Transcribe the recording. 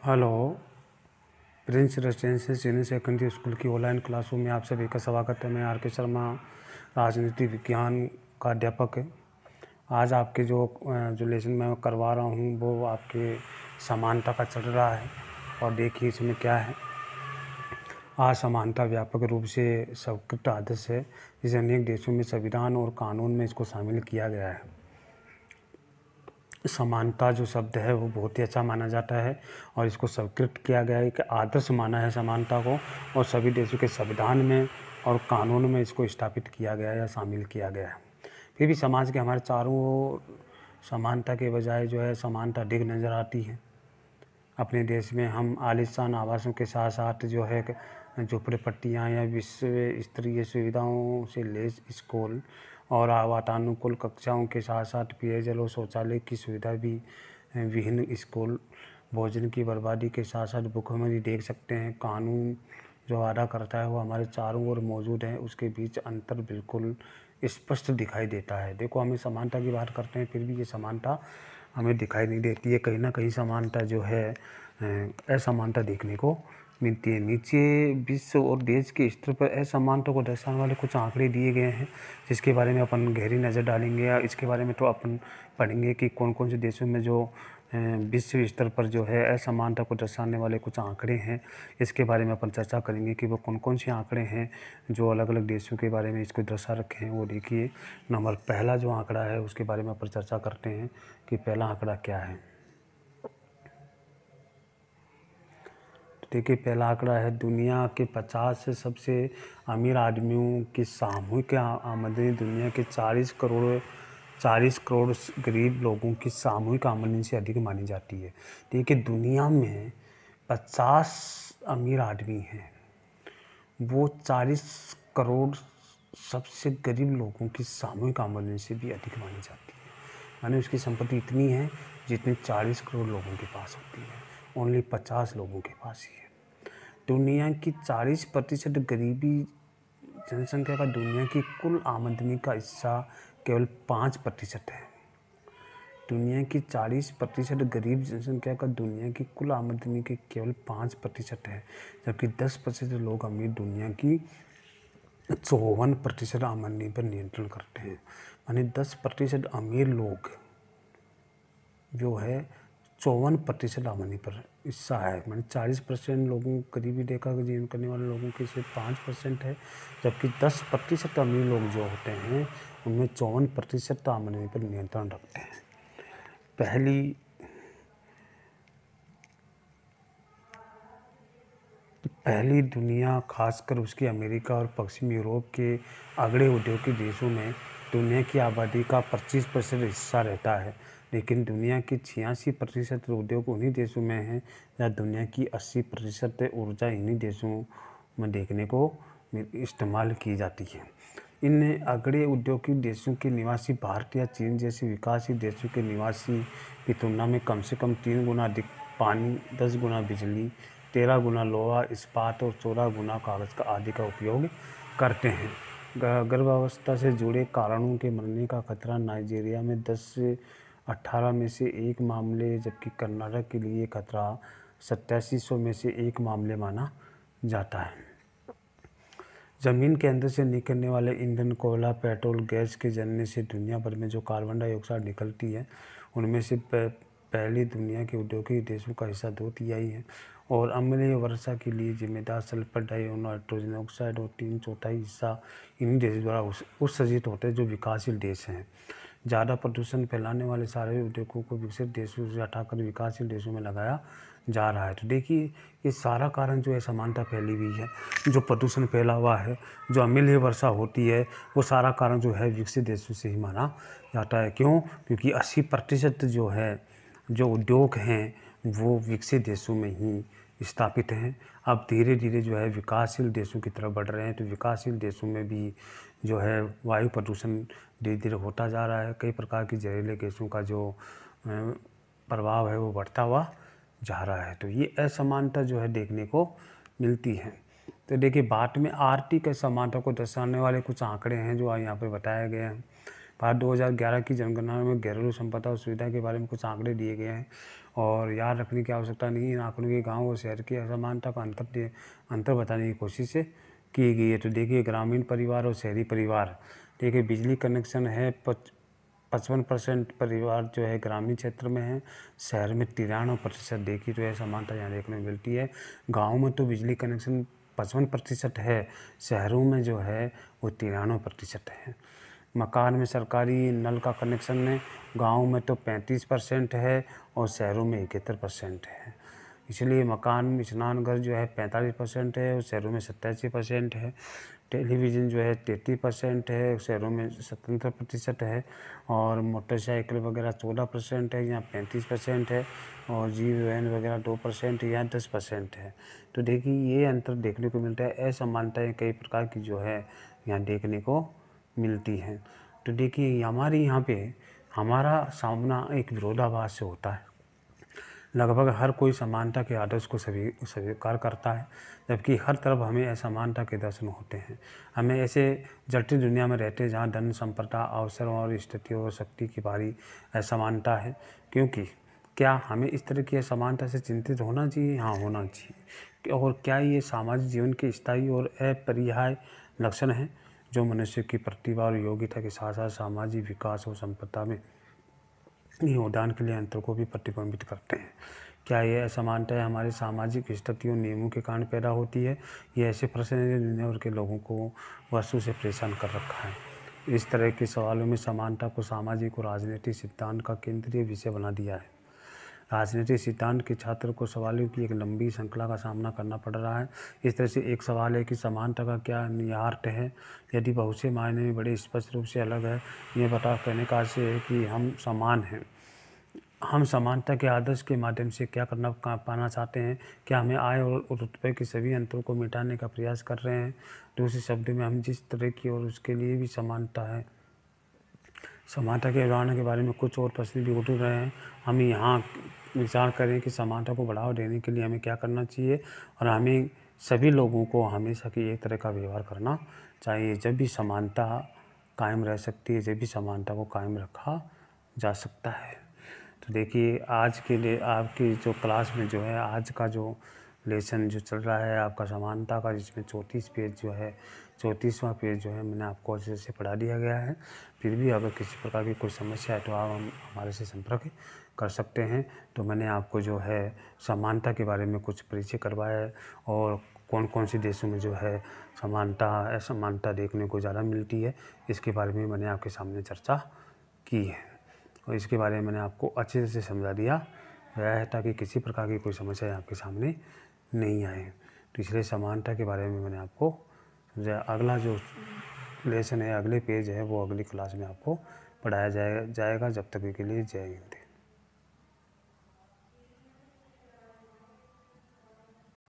Hello. Prince residential senior secondary school की online classroom में आप सभी का स्वागत है। मैं आर के शर्मा, राजनीति विज्ञान का अध्यापक है। आज आपके जो लेसन मैं करवा रहा हूँ वो आपके समानता का चल रहा है। और देखिए इसमें क्या है। आज समानता व्यापक रूप से स्वीकृत आदर्श है, जिसे अनेक देशों में संविधान और कानून में इसको शामिल किया गया है। समानता जो शब्द है वो बहुत ही अच्छा माना जाता है और इसको स्वीकृत किया गया है कि आदर्श माना है समानता को, और सभी देशों के संविधान में और कानून में इसको स्थापित किया गया है या शामिल किया गया है। फिर भी समाज के हमारे चारों ओर समानता के बजाय जो है समानता अधिक नज़र आती है। अपने देश में हम आलीशान आवासों के साथ साथ जो है झोपड़पट्टियाँ या विश्व स्तरीय सुविधाओं से लैस स्कूल और वातानुकूल कक्षाओं के साथ साथ पेयजल और शौचालय की सुविधा भी विभिन्न स्कूल भोजन की बर्बादी के साथ साथ भूखमरी देख सकते हैं। कानून जो वादा करता है वो हमारे चारों ओर मौजूद है, उसके बीच अंतर बिल्कुल स्पष्ट दिखाई देता है। देखो, हमें समानता की बात करते हैं, फिर भी ये समानता हमें दिखाई नहीं देती है। कहीं ना कहीं समानता जो है असमानता देखने को मिलती है। नीचे विश्व और देश के स्तर पर असमानता को दर्शाने वाले कुछ आंकड़े दिए गए हैं, जिसके बारे में अपन गहरी नज़र डालेंगे। या इसके बारे में तो अपन पढ़ेंगे कि कौन कौन से देशों में जो विश्व स्तर पर जो है असमानता को दर्शाने वाले कुछ आंकड़े हैं। इसके बारे में अपन चर्चा करेंगे कि वो कौन कौन से आंकड़े हैं जो अलग अलग देशों के बारे में इसको दर्शा रखे हैं। वो देखिए, नंबर पहला जो आंकड़ा है उसके बारे में अपन चर्चा करते हैं कि पहला आंकड़ा क्या है। देखिए, पहला आंकड़ा है दुनिया के 50 से सबसे अमीर आदमियों की सामूहिक आमदनी दुनिया के 40 करोड़ गरीब लोगों की सामूहिक आमदनी से अधिक मानी जाती है। देखिए, दुनिया में 50 अमीर आदमी हैं, वो 40 करोड़ सबसे गरीब लोगों की सामूहिक आमदनी से भी अधिक मानी जाती है। यानी उसकी संपत्ति इतनी है जितनी 40 करोड़ लोगों के पास होती है, ओनली 50 लोगों के पास ही है। दुनिया की 40% गरीबी जनसंख्या का दुनिया की कुल आमदनी का हिस्सा केवल 5% है। दुनिया की 40% गरीब जनसंख्या का दुनिया की कुल आमदनी के केवल 5% है, जबकि 10% लोग अमीर दुनिया की 54% आमदनी पर नियंत्रण करते हैं। यानी 10% अमीर लोग जो है 54% आमदनी पर हिस्सा है। मैंने 40% लोगों गरीबी रेखा का जीवन करने वाले लोगों की सिर्फ 5% है, जबकि 10% अमीर लोग जो होते हैं उनमें 54% आमदनी पर नियंत्रण रखते हैं। पहली दुनिया, खासकर उसकी अमेरिका और पश्चिमी यूरोप के अगड़े औद्योगिक देशों में दुनिया की आबादी का 25% हिस्सा रहता है, लेकिन दुनिया की 86% उद्योग उन्हीं देशों में हैं जहाँ दुनिया की 80% ऊर्जा इन्हीं देशों में देखने को इस्तेमाल की जाती है। इन अगड़े औद्योगिक देशों के निवासी भारत या चीन जैसे विकासशील देशों के निवासी की तुलना में कम से कम 3 गुना अधिक पानी, 10 गुना बिजली, 13 गुना लोहा इस्पात और 14 गुना कागज़ का आदि का उपयोग करते हैं। गर्भावस्था से जुड़े कारणों के मरने का खतरा नाइजीरिया में 10 से 18 में से 1 मामले, जबकि कर्नाटक के लिए खतरा 8700 में से 1 मामले माना जाता है। ज़मीन के अंदर से निकलने वाले ईंधन, कोयला, पेट्रोल, गैस के जलने से दुनिया भर में जो कार्बन डाइऑक्साइड निकलती है उनमें से पहले दुनिया के औद्योगिक देशों का हिस्सा 2/3 है, और अम्लीय वर्षा के लिए जिम्मेदार सल्फर डाइऑक्साइड, नाइट्रोजन ऑक्साइड और 3/4 हिस्सा इन्हीं देशों द्वारा उत्सर्जित होते हैं जो विकासशील देश हैं। ज़्यादा प्रदूषण फैलाने वाले सारे उद्योगों को विकसित देशों से हटाकर विकासशील देशों में लगाया जा रहा है। तो देखिए, ये सारा कारण जो है समानता फैली हुई है, जो प्रदूषण फैला हुआ है, जो अम्लीय वर्षा होती है, वो सारा कारण जो है विकसित देशों से ही माना जाता है। क्यों? क्योंकि 80% जो है जो उद्योग हैं वो विकसित देशों में ही स्थापित हैं। अब धीरे धीरे जो है विकासशील देशों की तरफ बढ़ रहे हैं, तो विकासशील देशों में भी जो है वायु प्रदूषण धीरे धीरे होता जा रहा है। कई प्रकार की जहरीले गैसों का जो प्रभाव है वो बढ़ता हुआ जा रहा है। तो ये असमानता जो है देखने को मिलती है। तो देखिए, बात में आर्थिक असमानता को दर्शाने वाले कुछ आंकड़े हैं जो यहाँ पर बताए गए हैं। भारत 2011 की जनगणना में घरेलू संपदा और सुविधा के बारे में कुछ आंकड़े दिए गए हैं, और याद रखने की आवश्यकता नहीं है। इन आंकड़ों के गाँव और शहर की असमानता का अंतर बताने की कोशिश की गई है। तो देखिए ग्रामीण परिवार और शहरी परिवार, देखिए बिजली कनेक्शन है 55% परिवार जो है ग्रामीण क्षेत्र में है, शहर में 93%। देखिए तो यह समानता यहाँ देखने को मिलती है। गाँव में तो बिजली कनेक्शन 55% है, शहरों में जो है वो 93% है। मकान में सरकारी नल का कनेक्शन है, गाँव में तो 35% है और शहरों में 71% है। इसलिए मकान स्नान घर जो है 45% है और शहरों में 87% है। टेलीविज़न जो है 33% है, शहरों में 17% है। और मोटरसाइकिल वगैरह 14% है, यहाँ 35% है। और जीव वैन वगैरह 2% है, यहाँ 10% है। तो देखिए ये अंतर देखने को मिलता है। असमानताएँ कई प्रकार की जो है यहाँ देखने को मिलती हैं। तो देखिए हमारे यहाँ पे हमारा सामना एक विरोधाभास से होता है। लगभग हर कोई समानता के आदर्श को स्वीकार करता है, जबकि हर तरफ हमें असमानता के दर्शन होते हैं। हमें ऐसे जटिल दुनिया में रहते हैं जहाँ धन, संपदा, अवसरों और स्थितियों और शक्ति की भारी असमानता है। क्योंकि क्या हमें इस तरह की असमानता से चिंतित होना चाहिए? हाँ, होना चाहिए। और क्या ये सामाजिक जीवन के स्थायी और अपरिहार्य लक्षण हैं जो मनुष्य की प्रतिभा और योग्यता के साथ साथ सामाजिक विकास और संपदा में योगदान के लिए अंतर को भी प्रतिबिंबित करते हैं? क्या ये असमानताएं हमारे सामाजिक स्थितियों नियमों के कारण पैदा होती है? ये ऐसे प्रश्न हैं जो दुनिया भर के लोगों को वर्षों से परेशान कर रखा है। इस तरह के सवालों में समानता को सामाजिक और राजनीतिक सिद्धांत का केंद्रीय विषय बना दिया है। राजनीतिक सिद्धांत के छात्र को सवालों की एक लंबी श्रृंखला का सामना करना पड़ रहा है। इस तरह से एक सवाल है कि समानता का क्या निहितार्थ है? यदि बहुत से मायने में बड़े स्पष्ट रूप से अलग है, ये बता कहने का आशय है कि हम समान हैं। हम समानता के आदर्श के माध्यम से क्या पाना चाहते हैं? क्या हमें आय और रुतबे के सभी अंतरों को मिटाने का प्रयास कर रहे हैं? दूसरे शब्दों में हम जिस तरह की और उसके लिए भी समानता है, समानता के उदाहरण के बारे में कुछ और प्रश्न भी उठ रहे हैं। हम यहाँ विचार करें कि समानता को बढ़ावा देने के लिए हमें क्या करना चाहिए और हमें सभी लोगों को हमेशा की एक तरह का व्यवहार करना चाहिए। जब भी समानता कायम रह सकती है, जब भी समानता को कायम रखा जा सकता है। तो देखिए आज के लिए आपकी जो क्लास में जो है आज का जो लेसन जो चल रहा है आपका समानता का, जिसमें 34 पेज जो है 34वां पेज जो है मैंने आपको अच्छे से पढ़ा दिया गया है। फिर भी अगर किसी प्रकार की कोई समस्या है तो आप हमारे से संपर्क कर सकते हैं। तो मैंने आपको जो है समानता के बारे में कुछ परिचय करवाया है और कौन कौन से देशों में जो है समानता असमानता देखने को ज़्यादा मिलती है, इसके बारे में मैंने आपके सामने चर्चा की है। और इसके बारे में मैंने आपको अच्छे से समझा दिया गया है ताकि किसी प्रकार की कोई समस्या आपके सामने नहीं आए। तो इसलिए समानता के बारे में मैंने आपको समझाया। अगला जो लेसन है, अगले पेज है, वो अगली क्लास में आपको पढ़ाया जाएगा। जब तक के लिए जय हिंद।